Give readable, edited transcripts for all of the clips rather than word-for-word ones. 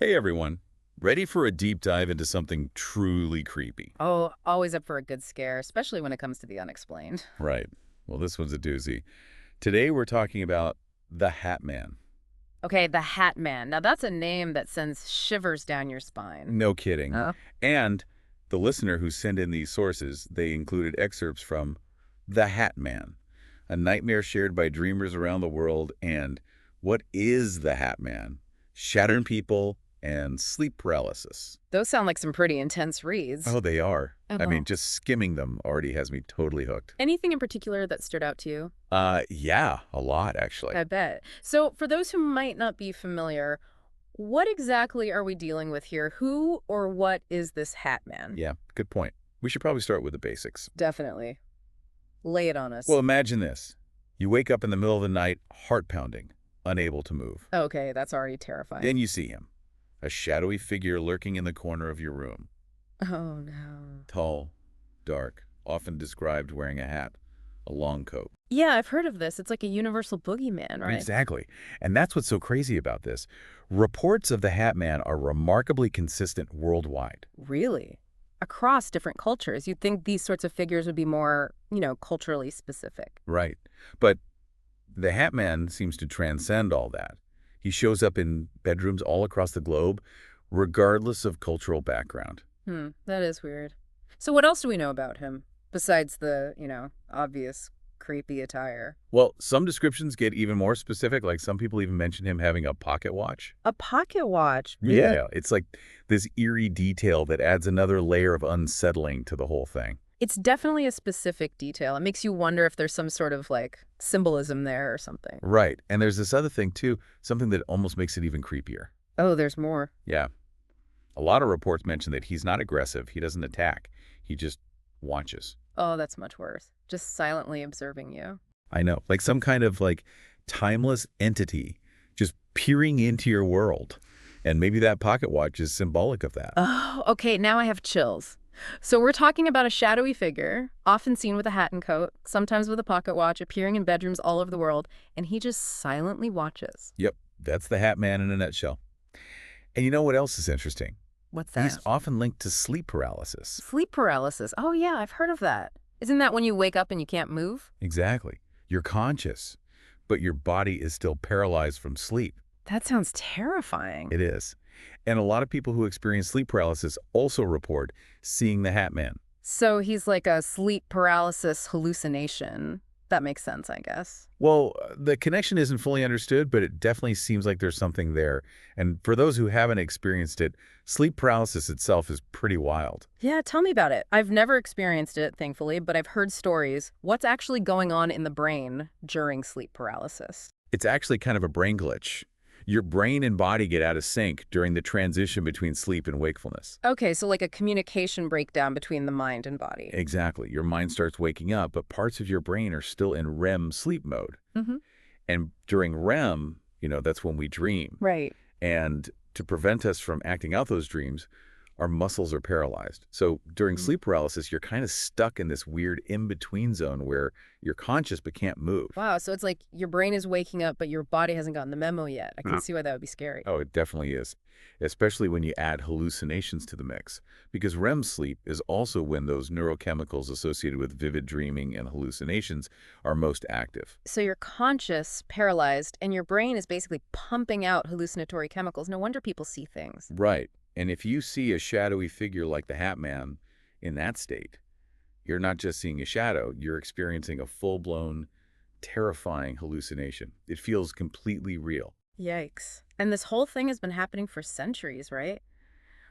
Hey everyone, ready for a deep dive into something truly creepy? Oh, always up for a good scare, especially when it comes to the unexplained. Right. Well, this one's a doozy. Today we're talking about the Hat Man. Okay, the Hat Man. Now that's a name that sends shivers down your spine. No kidding. Oh. And the listener who sent in these sources, they included excerpts from The Hat Man, a nightmare shared by dreamers around the world. And what is the Hat Man? Shattered people and sleep paralysis. Those sound like some pretty intense reads. Oh, they are. I mean, Oh. just skimming them already has me totally hooked. Anything in particular that stood out to you? Yeah, a lot actually. I bet. So, for those who might not be familiar, what exactly are we dealing with here? Who or what is this Hat Man? Yeah, good point. We should probably start with the basics. Definitely. Lay it on us. Well, imagine this. You wake up in the middle of the night, heart pounding, unable to move. Okay, that's already terrifying. Then you see him, a shadowy figure lurking in the corner of your room. Oh, no. Tall, dark, often described wearing a hat, a long coat. Yeah, I've heard of this. It's like a universal boogeyman, right? Exactly. And that's what's so crazy about this. Reports of the Hat Man are remarkably consistent worldwide. Really? Across different cultures. You'd think these sorts of figures would be more, culturally specific. Right. But the Hat Man seems to transcend all that. He shows up in bedrooms all across the globe, regardless of cultural background. That is weird. So what else do we know about him, besides the, obvious creepy attire? Well, some descriptions get even more specific, like some people even mention him having a pocket watch. A pocket watch? Really? Yeah, it's like this eerie detail that adds another layer of unsettling to the whole thing. It's definitely a specific detail. It makes you wonder if there's some sort of, symbolism there or something. Right, and there's this other thing, too, something that almost makes it even creepier. Oh, there's more. Yeah. A lot of reports mention that he's not aggressive, he doesn't attack, he just watches. Oh, that's much worse. Just silently observing you. I know, like some kind of timeless entity just peering into your world. And maybe that pocket watch is symbolic of that. Oh, okay, now I have chills. So we're talking about a shadowy figure, often seen with a hat and coat, sometimes with a pocket watch, appearing in bedrooms all over the world, and he just silently watches. Yep, that's the Hat Man in a nutshell. And you know what else is interesting? What's that? He's often linked to sleep paralysis. Sleep paralysis. Oh, yeah, I've heard of that. Isn't that when you wake up and you can't move? Exactly. You're conscious, but your body is still paralyzed from sleep. That sounds terrifying. It is. And a lot of people who experience sleep paralysis also report seeing the Hat Man. So he's like a sleep paralysis hallucination. That makes sense, I guess. Well, the connection isn't fully understood, but it definitely seems like there's something there. And for those who haven't experienced it, sleep paralysis itself is pretty wild. Yeah, tell me about it. I've never experienced it, thankfully, but I've heard stories. What's actually going on in the brain during sleep paralysis? It's actually kind of a brain glitch. Your brain and body get out of sync during the transition between sleep and wakefulness. Okay, so like a communication breakdown between the mind and body. Exactly. Your mind starts waking up, but parts of your brain are still in REM sleep mode. Mm-hmm. And during REM, that's when we dream. Right. And to prevent us from acting out those dreams, our muscles are paralyzed. So during sleep paralysis, you're kind of stuck in this weird in-between zone where you're conscious but can't move. Wow, so it's like your brain is waking up, but your body hasn't gotten the memo yet. I can see why that would be scary. Oh, it definitely is, especially when you add hallucinations to the mix. Because REM sleep is also when those neurochemicals associated with vivid dreaming and hallucinations are most active. So you're conscious, paralyzed, and your brain is basically pumping out hallucinatory chemicals. No wonder people see things. Right. And if you see a shadowy figure like the Hat Man in that state, you're not just seeing a shadow, you're experiencing a full-blown, terrifying hallucination. It feels completely real. Yikes. And this whole thing has been happening for centuries, right?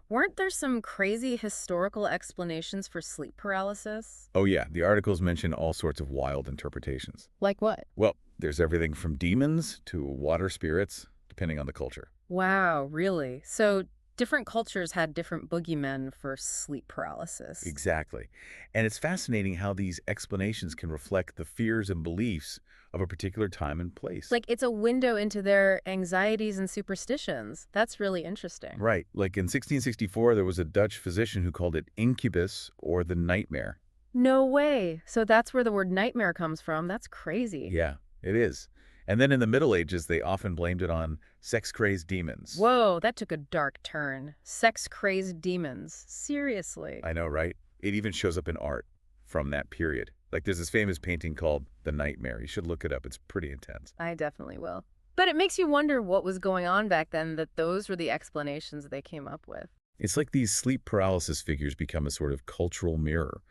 Weren't there some crazy historical explanations for sleep paralysis? Oh yeah, the articles mention all sorts of wild interpretations. Like what? Well, there's everything from demons to water spirits, depending on the culture. Wow, really? So different cultures had different boogeymen for sleep paralysis. Exactly. And it's fascinating how these explanations can reflect the fears and beliefs of a particular time and place. Like it's a window into their anxieties and superstitions. That's really interesting. Right. Like in 1664, there was a Dutch physician who called it incubus or the nightmare. No way. So that's where the word nightmare comes from. That's crazy. Yeah, it is. And then in the Middle Ages, they often blamed it on sex-crazed demons. Whoa, that took a dark turn. Sex-crazed demons. Seriously. I know, right? It even shows up in art from that period. Like there's this famous painting called The Nightmare. You should look it up. It's pretty intense. I definitely will. But it makes you wonder what was going on back then that those were the explanations they came up with. It's like these sleep paralysis figures become a sort of cultural mirror,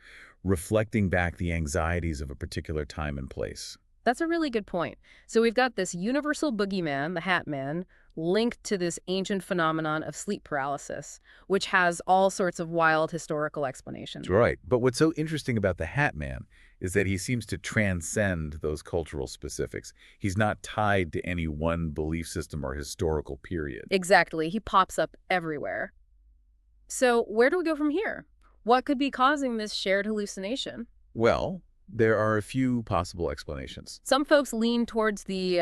reflecting back the anxieties of a particular time and place. That's a really good point. So we've got this universal boogeyman, the Hat Man, linked to this ancient phenomenon of sleep paralysis, which has all sorts of wild historical explanations. Right. But what's so interesting about the Hat Man is that he seems to transcend those cultural specifics. He's not tied to any one belief system or historical period. Exactly. He pops up everywhere. So where do we go from here? What could be causing this shared hallucination? Well, there are a few possible explanations. Some folks lean towards the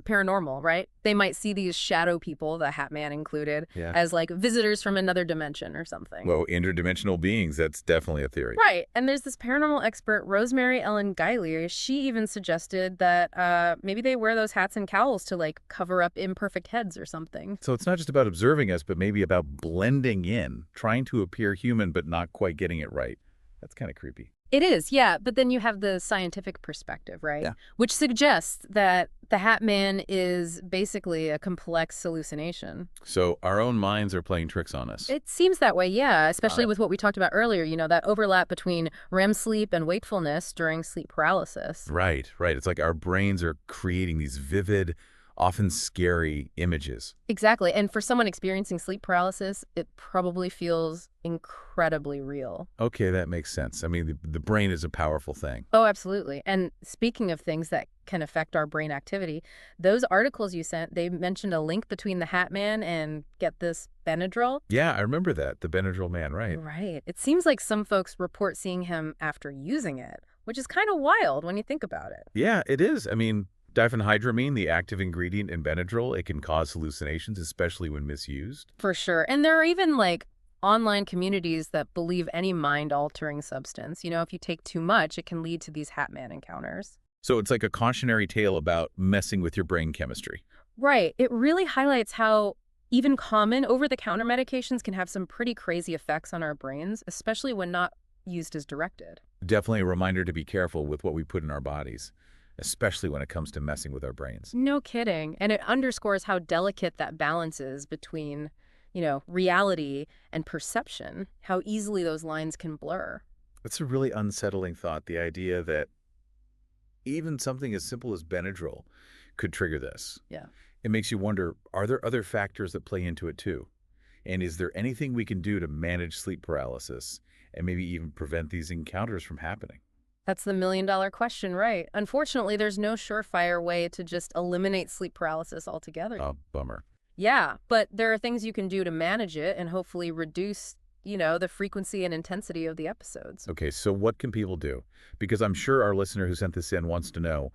paranormal, right? They might see these shadow people, the Hat Man included, Yeah. as like visitors from another dimension or something. Well, interdimensional beings, that's definitely a theory. Right. And there's this paranormal expert, Rosemary Ellen Guiley. She even suggested that maybe they wear those hats and cowls to like cover up imperfect heads or something. So it's not just about observing us, but maybe about blending in, trying to appear human but not quite getting it right. That's kind of creepy. It is, yeah. But then you have the scientific perspective, right? Yeah. Which suggests that the Hat Man is basically a complex hallucination. So our own minds are playing tricks on us. It seems that way, yeah, especially Got it. with what we talked about earlier, that overlap between REM sleep and wakefulness during sleep paralysis. Right, right. It's like our brains are creating these vivid, often scary images. Exactly. And for someone experiencing sleep paralysis, it probably feels incredibly real. Okay, that makes sense. I mean, the brain is a powerful thing. Oh, absolutely. And speaking of things that can affect our brain activity, those articles you sent, they mentioned a link between the Hat Man and, get this, Benadryl. Yeah, I remember that, the Benadryl man, right? Right. It seems like some folks report seeing him after using it, which is kind of wild when you think about it. Yeah, it is. I mean, diphenhydramine, the active ingredient in Benadryl, it can cause hallucinations, especially when misused. For sure. And there are even like online communities that believe any mind-altering substance. If you take too much, it can lead to these Hat Man encounters. So it's like a cautionary tale about messing with your brain chemistry. Right. It really highlights how even common over-the-counter medications can have some pretty crazy effects on our brains, especially when not used as directed. Definitely a reminder to be careful with what we put in our bodies, especially when it comes to messing with our brains. No kidding. And it underscores how delicate that balance is between, reality and perception, how easily those lines can blur. It's a really unsettling thought, the idea that even something as simple as Benadryl could trigger this. Yeah. It makes you wonder, are there other factors that play into it too? And is there anything we can do to manage sleep paralysis and maybe even prevent these encounters from happening? That's the million-dollar question, right? Unfortunately, there's no surefire way to just eliminate sleep paralysis altogether. Oh, bummer. Yeah, but there are things you can do to manage it and hopefully reduce, the frequency and intensity of the episodes. Okay, so what can people do? Because I'm sure our listener who sent this in wants to know,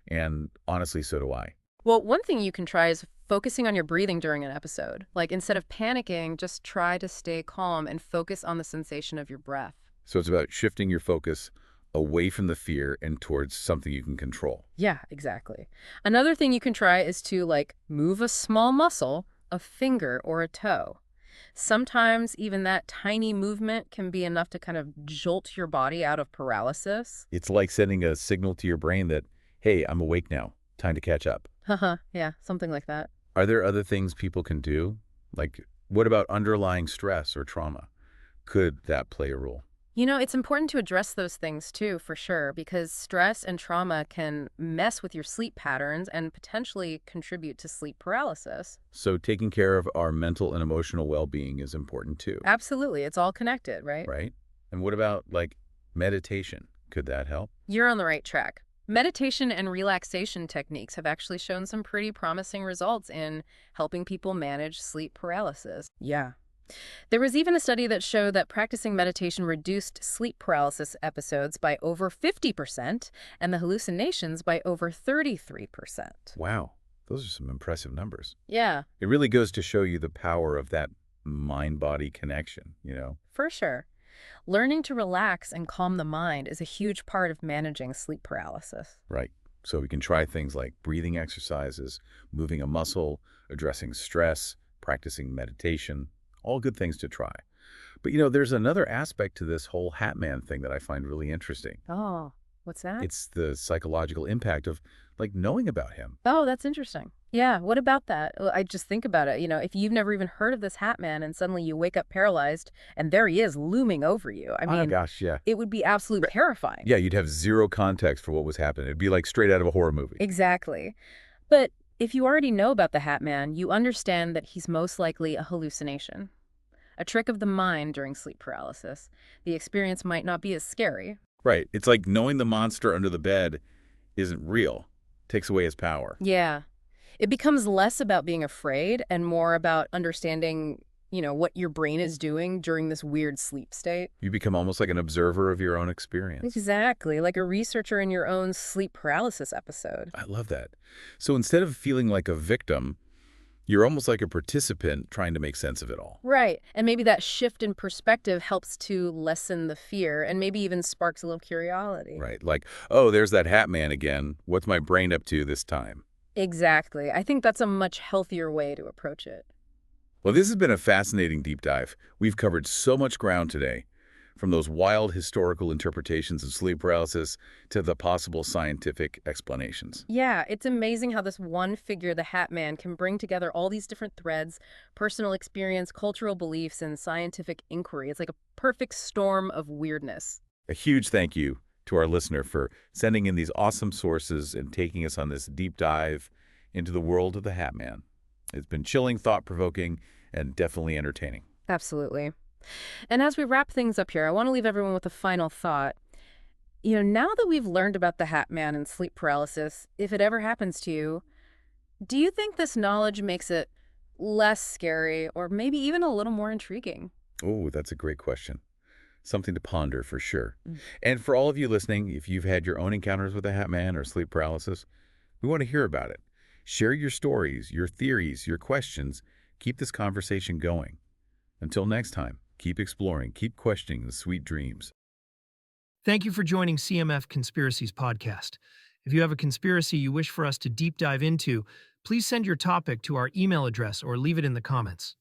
and honestly, so do I. Well, one thing you can try is focusing on your breathing during an episode. Like, instead of panicking, just try to stay calm and focus on the sensation of your breath. So it's about shifting your focus away from the fear and towards something you can control. Yeah, exactly. Another thing you can try is to, move a small muscle, a finger or a toe. Sometimes even that tiny movement can be enough to kind of jolt your body out of paralysis. It's like sending a signal to your brain that, hey, I'm awake now. Time to catch up. Haha, yeah, something like that. Are there other things people can do? Like, what about underlying stress or trauma? Could that play a role? It's important to address those things too, for sure, because stress and trauma can mess with your sleep patterns and potentially contribute to sleep paralysis. So taking care of our mental and emotional well-being is important too, Absolutely. It's all connected, right? right? And what about, meditation? Could that help? You're on the right track. Meditation and relaxation techniques have actually shown some pretty promising results in helping people manage sleep paralysis. Yeah. There was even a study that showed that practicing meditation reduced sleep paralysis episodes by over 50% and the hallucinations by over 33%. Wow, those are some impressive numbers. Yeah, It really goes to show you the power of that mind-body connection, for sure. Learning to relax and calm the mind is a huge part of managing sleep paralysis. Right. So we can try things like breathing exercises, moving a muscle, addressing stress, practicing meditation, all good things to try. But there's another aspect to this whole Hat Man thing that I find really interesting. Oh, what's that? It's the psychological impact of knowing about him. Oh, that's interesting. Yeah, what about that? Well, I just think about it. If you've never even heard of this Hat Man and suddenly you wake up paralyzed and there he is looming over you, I Oh mean, gosh, yeah. it would be absolutely terrifying. Yeah, you'd have zero context for what was happening. It'd be like straight out of a horror movie. Exactly. But if you already know about the Hat Man, you understand that he's most likely a hallucination, a trick of the mind during sleep paralysis. The experience might not be as scary. Right. It's like knowing the monster under the bed isn't real. Takes away his power. Yeah. It becomes less about being afraid and more about understanding, what your brain is doing during this weird sleep state. You become almost like an observer of your own experience. Exactly, like a researcher in your own sleep paralysis episode. I love that. So instead of feeling like a victim, you're almost like a participant trying to make sense of it all. Right, and maybe that shift in perspective helps to lessen the fear and maybe even sparks a little curiosity. Right. Like, oh, there's that Hat Man again. What's my brain up to this time? Exactly. I think that's a much healthier way to approach it. Well, this has been a fascinating deep dive. We've covered so much ground today, from those wild historical interpretations of sleep paralysis to the possible scientific explanations. Yeah, it's amazing how this one figure, the Hat Man, can bring together all these different threads, personal experience, cultural beliefs, and scientific inquiry. It's like a perfect storm of weirdness. A huge thank you to our listener for sending in these awesome sources and taking us on this deep dive into the world of the Hat Man. It's been chilling, thought-provoking, and definitely entertaining. Absolutely. And as we wrap things up here, I want to leave everyone with a final thought. Now that we've learned about the Hat Man and sleep paralysis, if it ever happens to you, do you think this knowledge makes it less scary or maybe even a little more intriguing? Oh, that's a great question. Something to ponder for sure. Mm. And for all of you listening, if you've had your own encounters with the Hat Man or sleep paralysis, we want to hear about it. Share your stories, your theories, your questions. Keep this conversation going. Until next time, keep exploring, keep questioning the sweet dreams. Thank you for joining CMF Conspiracies podcast. If you have a conspiracy you wish for us to deep dive into, please send your topic to our email address or leave it in the comments.